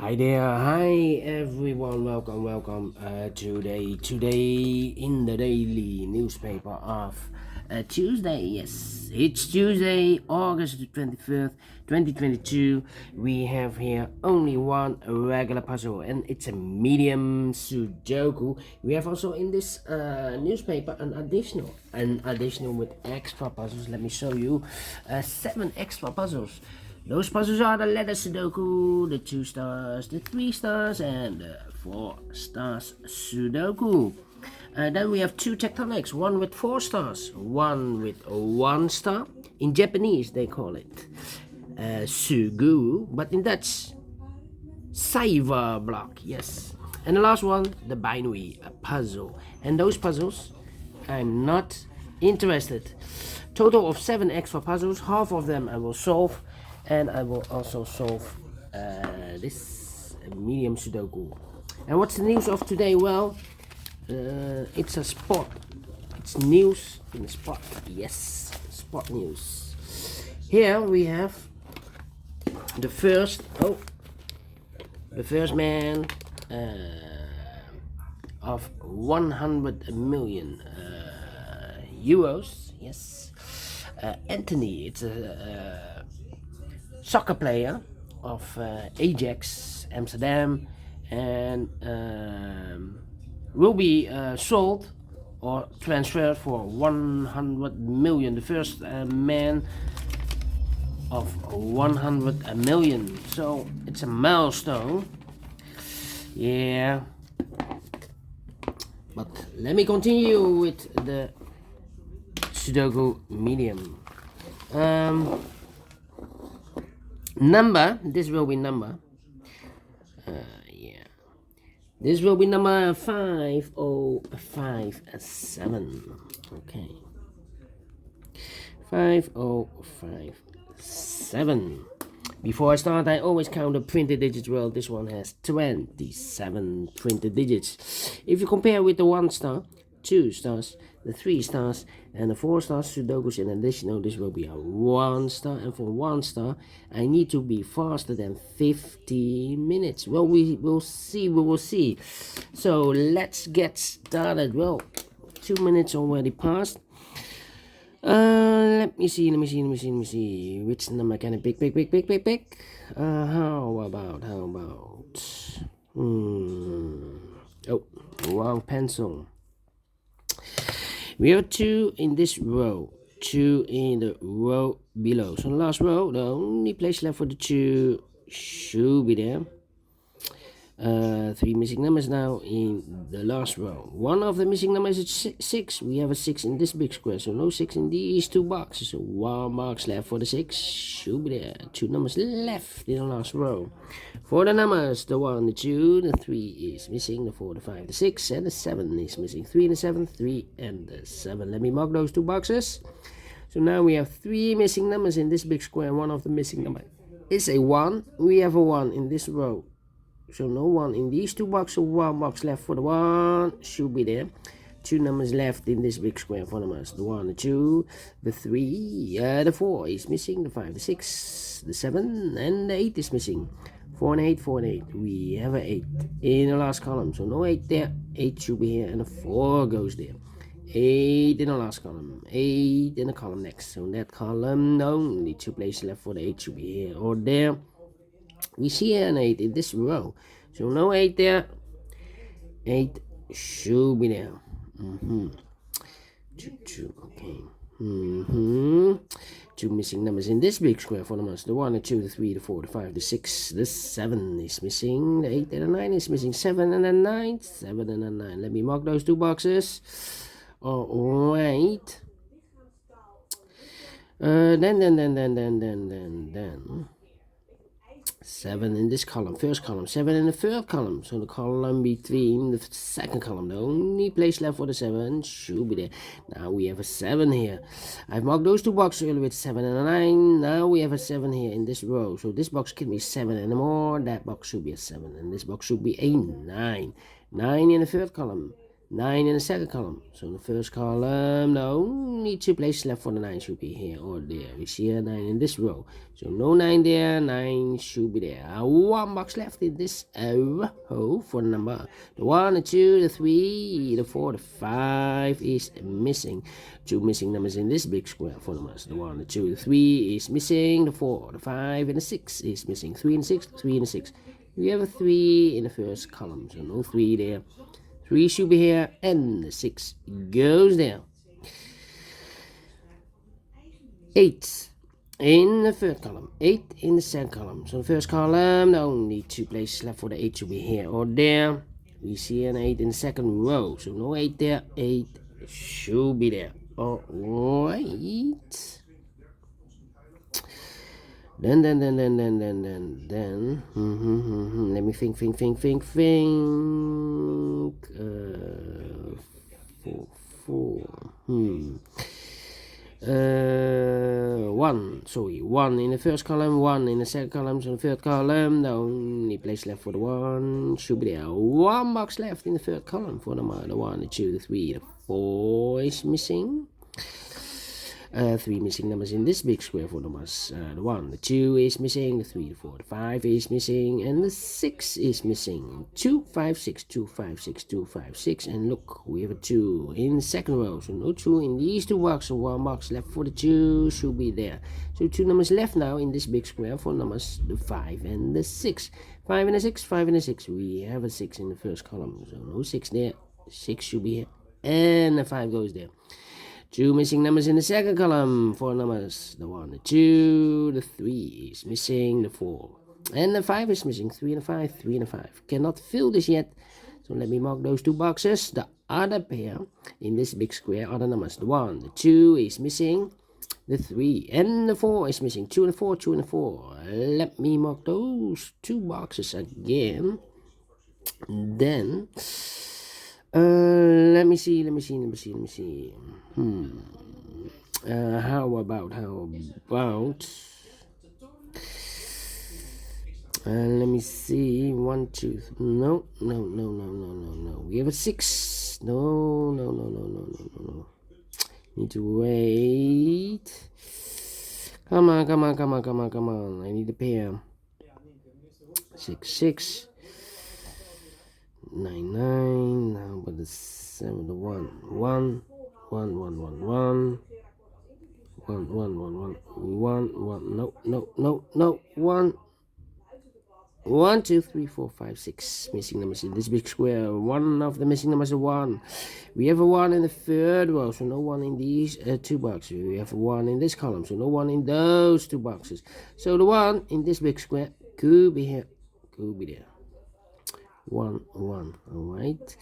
Hi there, hi everyone, welcome. Today in the daily newspaper of Tuesday. Yes, it's Tuesday, August the 25th, 2022. We have here only one regular puzzle, and it's a medium Sudoku. We have also in this newspaper an additional with extra puzzles. Let me show you 7 extra puzzles. Those puzzles are the letter Sudoku, the 2 stars, the 3 stars, and the 4 stars Sudoku. Then we have 2 tectonics, one with 4 stars, one with 1 star. In Japanese they call it Sugu, but in Dutch, Cyber block, yes. And the last one, the binary puzzle. And those puzzles, I'm not interested. Total of 7 extra puzzles, half of them I will solve. And I will also solve this medium Sudoku. And what's the news of today? Well, it's a sport. It's news in the sport. Yes, sport news. Here we have the first man of 100 million euros. Yes, Anthony. It's a soccer player of Ajax Amsterdam, and will be sold or transferred for 100 million. The first man of 100 million. So it's a milestone. Yeah. But let me continue with the Sudoku Medium. Number, this will be number, this will be number 5057, okay, 5057. Before I start, I always count the printed digits. Well, this one has 27 printed digits. If you compare with the 1 star, 2 stars, the 3 stars, and the 4 stars Sudokus in additional, this will be a 1 star. And for 1 star, I need to be faster than 50 minutes. Well, we will see. So let's get started. Well, 2 minutes already passed. Let me see. Which number can I pick? How about? Oh, wrong pencil. We have 2 in this row, 2 in the row below. So the last row, the only place left for the 2 should be there. 3 missing numbers now in the last row. One of the missing numbers is 6. We have a 6 in this big square, so no 6 in these 2 boxes. So 1 box left for the 6 should be there. 2 numbers left in the last row. For the numbers, the 1, the 2, the 3 is missing, the 4, the 5, the 6, and the 7 is missing. 3 and the 7, 3 and the 7. Let me mark those 2 boxes. So now we have 3 missing numbers in this big square. One of the missing numbers is a 1. We have a 1 in this row. So no 1 in these 2 boxes. So 1 box left for the 1 should be there. 2 numbers left in this big square for numbers. The 1, the 2, the 3, the 4 is missing. The 5, the 6, the 7, and the 8 is missing. 4 and 8, 4 and 8. We have an 8 in the last column. So no 8 there. 8 should be here, and a 4 goes there. 8 in the last column. 8 in the column next. So in that column, only 2 places left for the 8 should be here or there. We see an 8 in this row. So no 8 there. 8 should be there. 2, okay. 2 missing numbers in this big square for numbers. The 1, the 2, the 3, the 4, the 5, the 6, the 7 is missing. The 8 and the 9 is missing. 7 and the 9. 7 and the 9. Let me mark those 2 boxes. Alright. Then 7 in this column, first column, 7 in the third column. So the column between the second column, the only place left for the 7 should be there. Now we have a 7 here. I've marked those 2 boxes earlier with 7 and a 9. Now we have a 7 here in this row. So this box can be 7 and more. That box should be a 7. And this box should be a 9. 9 in the third column. 9 in the second column. So in the first column, no, need 2 places left for the 9 should be here or there. We see a 9 in this row. So no 9 there, 9 should be there. 1 box left in this row for the number. The 1, the 2, the 3, the 4, the 5 is missing. 2 missing numbers in this big square for numbers. The 1, the 2, the 3 is missing. The 4, the 5, and the 6 is missing. 3 and 6, 3 and 6. We have a 3 in the first column, so no 3 there. 3 should be here, and the 6 goes there. 8 in the third column, 8 in the second column. So the first column, only 2 places left for the 8 should be here or there. We see an 8 in the second row, so no 8 there, 8 should be there. Alright. Then, let me think. 1 in the first column, 1 in the second column, so the third column, the only place left for the 1 should be there. 1 box left in the third column for the 1, the 2, the 3, the 4 is missing. 3 missing numbers in this big square for numbers. The 1, the 2 is missing, the 3, the 4, the 5 is missing, and the 6 is missing. 2, 5, 6, 2, 5, 6, 2, 5, 6, and look, we have a 2 in the second row, so no 2 in these 2 boxes. 1 box left for the 2 should be there. So 2 numbers left now in this big square for numbers, the 5 and the 6. 5 and a 6, 5 and a 6. We have a 6 in the first column, so no 6 there. 6 should be here, and the 5 goes there. 2 missing numbers in the second column for numbers. The 1, the 2, the 3 is missing, the 4. And the 5 is missing. 3 and a 5, 3 and a 5. Cannot fill this yet. So let me mark those 2 boxes. The other pair in this big square are the numbers. The 1, the 2 is missing. The 3 and the 4 is missing. 2 and a 4, 2 and a 4. Let me mark those 2 boxes again. Then let me see. How about let me see. 1, 2, no. We have a 6. No. Need to wait. Come on. I need a pair. 6, 6. 9, 9. Now but the 7, the 1, 1, 1, 1, 1, 1. 1, 1, 1, 1, 1, no, 1. 1, 2, 3, 4, 5, 6 missing numbers in this big square. One of the missing numbers is 1. We have a 1 in the third row, so no 1 in these 2 boxes. We have a 1 in this column, so no 1 in those 2 boxes. So the 1 in this big square could be here, could be there. 1, 1, alright.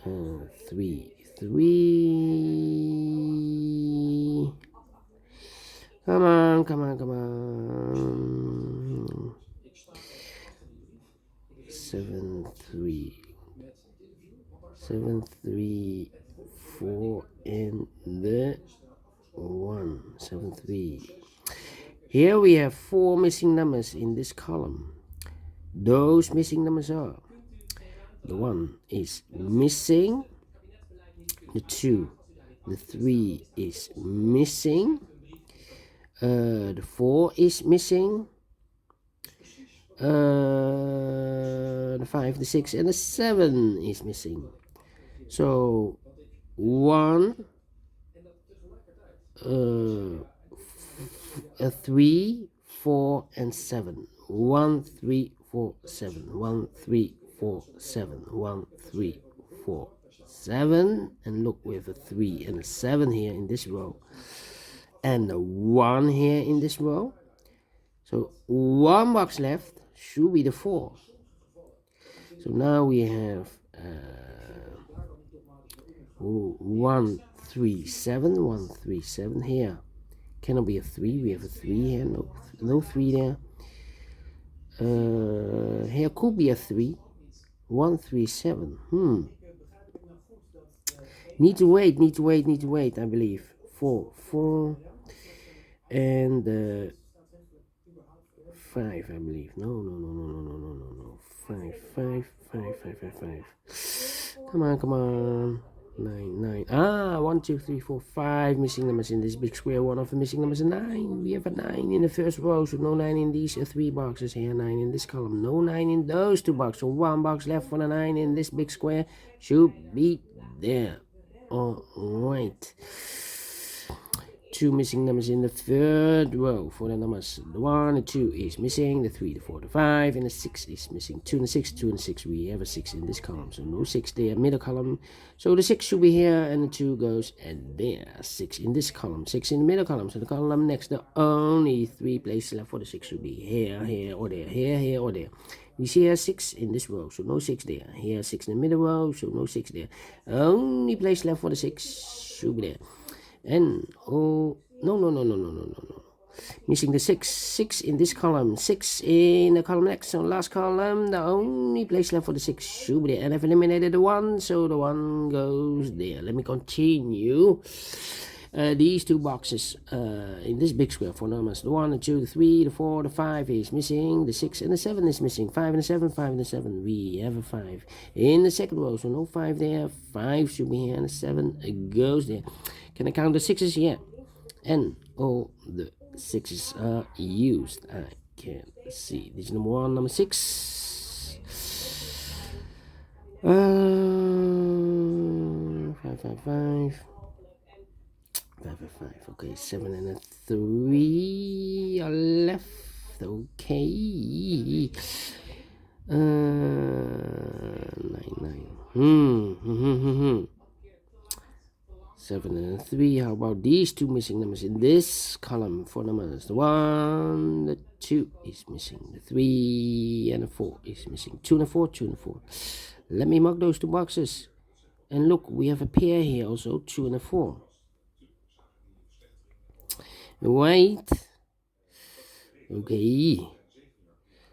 3, 3. Come on. 7, 3. 7, 3, 4, and the 1. 7, 3. Here we have 4 missing numbers in this column. Those missing numbers are: the 1 is missing, the 2, the 3 is missing, the 4 is missing, the 5, the 6, and the 7 is missing. So 1, 3, 4, and 7. 1, 3, 4, 7. 1, 3, 4, 7. 1, 3, 4, 7. And look, we have a 3 and a 7 here in this row, and a 1 here in this row. So 1 box left should be the 4. So now we have 1, 3, 7. 1, 3, 7 here. Cannot be a 3. We have a 3 here. No 3 there. Here could be a 3. 1, 3, 7. Need to wait, I believe. 4, and 5, I believe. No. 5. Come on. 9. 1, 2, 3, 4, 5 missing numbers in this big square. One of the missing numbers is 9. We have a 9 in the first row, so no 9 in these 3 boxes here. 9 in this column, no 9 in those 2 boxes. So 1 box left for the 9 in this big square should be there. All right. 2 missing numbers in the third row for the numbers. The 1 and 2 is missing. The 3, the 4, the 5, and the 6 is missing. 2 and 6, 2 and 6. We have a 6 in this column, so no 6 there. Middle column. So the 6 should be here, and the 2 goes and there. 6 in this column, 6 in the middle column. So the column next, the only 3 places left for the 6 should be here, here, or there. Here, or there. We see here 6 in this row, so no 6 there. Here 6 in the middle row, so no 6 there. Only place left for the 6 should be there. And no, missing the 6 in this column, 6 in the column next. So last column, the only place left for the 6 should be there. And I've eliminated the 1, so the 1 goes there. Let me continue. These 2 boxes in this big square for numbers. The 1, the 2, the 3, the 4, the 5 is missing. The 6 and the 7 is missing. 5 and the 7, 5 and the 7. We have a 5 in the second row, so no 5 there. 5 should be here, and the 7 goes there. Can I count the 6s here? And all the 6s are used. I can see. This is number 1, number 6. 5, 5, 5. 5. Okay, 7 and a 3 are left. Okay. 9. 7 and 3. How about these 2 missing numbers in this column for numbers? The 1, the 2 is missing. The 3 and the 4 is missing. 2 and a 4, 2 and a 4. Let me mark those 2 boxes. And look, we have a pair here also, 2 and a 4. Right. Okay.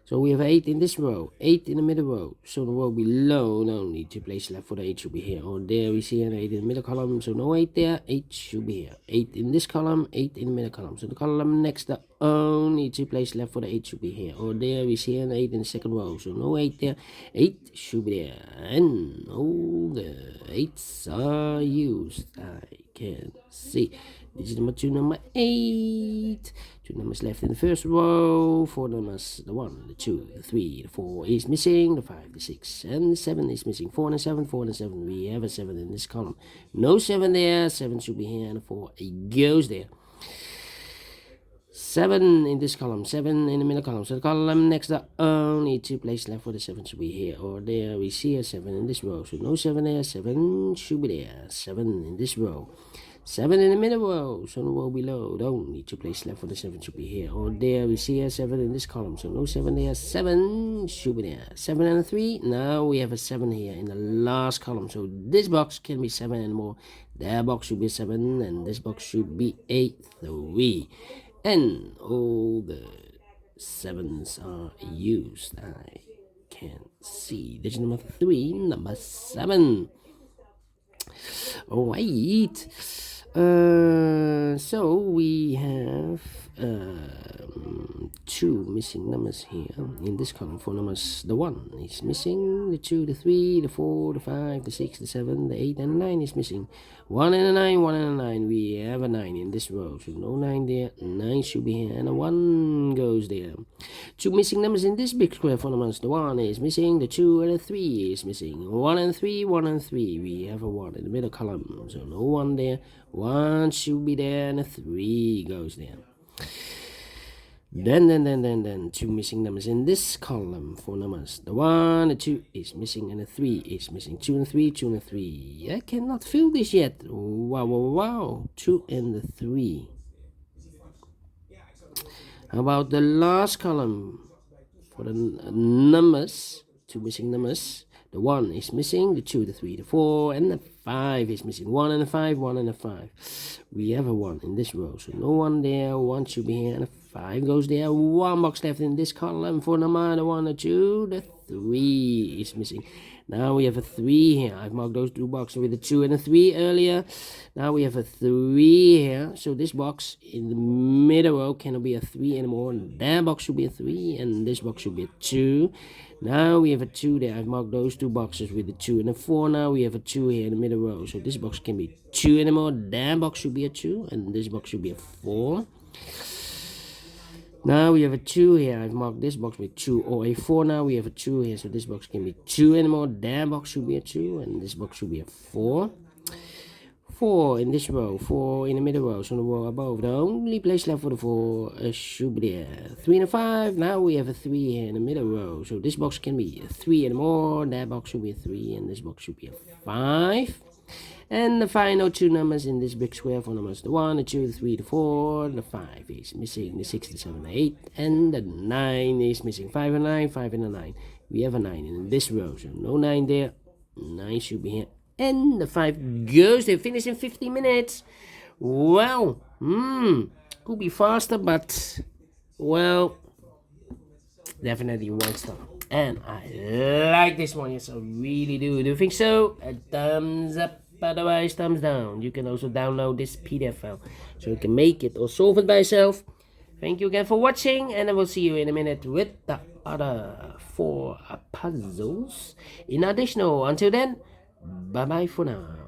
So we have 8 in this row, 8 in the middle row. So the row below, no need to place left for the 8 should be here. Or there we see an 8 in the middle column, so no 8 there, 8 should be here. 8 in this column, 8 in the middle column. So the column next, the only 2 place left for the 8 should be here. Or there we see an 8 in the second row, so no 8 there, 8 should be there. And all the 8s are used. I can see. This is number 2, number 8. 2 numbers left in the first row. 4 numbers, the 1, the 2, the 3, the 4 is missing. The 5, the 6, and the 7 is missing. 4 and 7, 4 and 7. We have a 7 in this column. No 7 there. 7 should be here, and the 4 goes there. 7 in this column, 7 in the middle column. So the column next, the only 2 places left for the 7 should be here. Or there we see a 7 in this row. So no 7 there. 7 should be there. 7 in this row. 7 in the middle row, so the row below, the only 2 places left for the 7 should be here. Or there we see a 7 in this column, so no 7 there, 7 should be there. 7 and a 3, now we have a 7 here in the last column. So this box can be 7 and more. That box should be 7, and this box should be a 3. And all the 7s are used. I can see. This is number 3, number 7. Alright. So we have 2 missing numbers here in this column for numbers. The 1 is missing, the 2, the 3, the 4, the 5, the 6, the 7, the 8, and the 9 is missing. 1 and a 9, 1 and a 9. We have a 9 in this row, so no 9 there. 9 should be here, and a 1 goes there. 2 missing numbers in this big square for numbers. The 1 is missing, the 2 and the 3 is missing. 1 and 3, 1 and 3. We have a 1 in the middle column, so no 1 there. 1 should be there, and a 3 goes there. Then 2 missing numbers in this column for numbers. The 1, the 2 is missing, and the 3 is missing. 2 and 3, 2 and 3. I cannot fill this yet. Wow. 2 and the 3. How about the last column for the numbers? 2 missing numbers. The 1 is missing, the 2, the 3, the 4, and the 5 is missing. 1 and a 5, 1 and a 5. We have a 1 in this row, so no 1 there. 1 should be here, and a 5 goes there. 1 box left in this column for number, the 1, the 2, the 3 is missing. Now we have a 3 here. I've marked those 2 boxes with a 2 and a 3 earlier. Now we have a 3 here. So this box in the middle row cannot be a 3 anymore. That box should be a 3, and this box should be a 2. Now we have a 2 there. I've marked those 2 boxes with a 2 and a 4. Now we have a 2 here in the middle row. So this box can be 2 anymore. That box should be a 2, and this box should be a 4. Now we have a 2 here. I've marked this box with 2 or a 4. Now we have a 2 here, so this box can be 2 anymore. That box should be a 2, and this box should be a 4. 4 in this row, 4 in the middle row, so the row above. The only place left for the 4 should be there. 3 and a 5. Now we have a 3 here in the middle row, so this box can be a 3 anymore. That box should be a 3, and this box should be a 5. And the final 2 numbers in this big square for numbers the 1, the 2, the 3, the 4, the 5 is missing, the 6, the 7, the 8, and the 9 is missing. 5 and 9, 5 and a 9. We have a 9 in this row, so no 9 there. 9 should be here. And the 5 goes there. Finish in 15 minutes. Well, could be faster, but, well, definitely 1 star. And I like this one, yes, I really do. Do you think so? A thumbs up, otherwise thumbs down. You can also download this PDF file, so you can make it or solve it by yourself. Thank you again for watching, and I will see you in a minute with the other 4 puzzles in additional. Until then, bye bye for now.